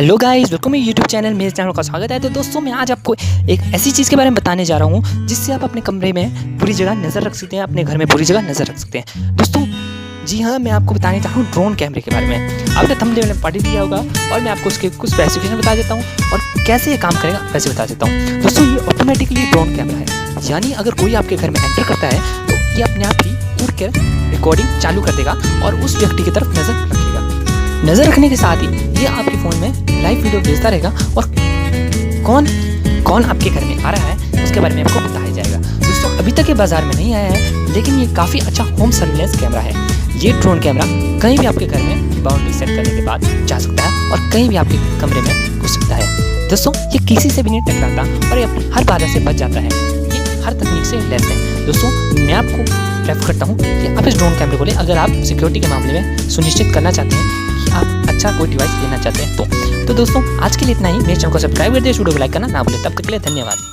Hello guys, welcome मेरे YouTube channel. मेरे channel का स्वागत है। तो दोस्तों, मैं आज आपको एक ऐसी चीज़ के बारे में बताने जा रहा हूँ जिससे आप अपने कमरे में पूरी जगह नज़र रख सकते हैं, अपने घर में पूरी जगह नज़र रख सकते हैं। दोस्तों जी हाँ, मैं आपको बताने चाह रहा हूँ ड्रोन कैमरे के बारे में। आपने थंबनेल में पढ़ लिया होगा और मैं आपको उसके कुछ स्पेसिफिकेशन बता देता हूँ और कैसे ये काम करेगा वैसे बता देता हूँ। दोस्तों, ये ऑटोमेटिकली ड्रोन कैमरा है, यानी अगर कोई आपके घर में एंटर करता है तो ये अपने आप ही उड़ कर रिकॉर्डिंग चालू कर देगा और उस व्यक्ति की तरफ नज़र रखेगा। नज़र रखने के साथ ही ये आपके फ़ोन में लाइव वीडियो भेजता रहेगा और कौन आपके घर में आ रहा है उसके बारे में आपको बताया जाएगा। दोस्तों, अभी तक ये बाज़ार में नहीं आया है, लेकिन ये काफ़ी अच्छा होम सर्विलेंस कैमरा है। ये ड्रोन कैमरा कहीं भी आपके घर में बाउंड्री सेट करने के बाद जा सकता है और कहीं भी आपके कमरे में घुस सकता है। दोस्तों, ये किसी से भी नहीं टकराता और ये अपनी हर बाधा से बच जाता है। ये हर तकनीक से लैस है। दोस्तों, मैं आपको प्रेफर करता हूँ कि आप इस ड्रोन कैमरे को लें अगर आप सिक्योरिटी के मामले में सुनिश्चित करना चाहते हैं कि आप अच्छा कोई डिवाइस लेना चाहते हैं तो दोस्तों, आज के लिए इतना ही। मेरे चैनल को सब्सक्राइब कर दिए, वीडियो को लाइक करना ना भूलें। तब तक के लिए धन्यवाद।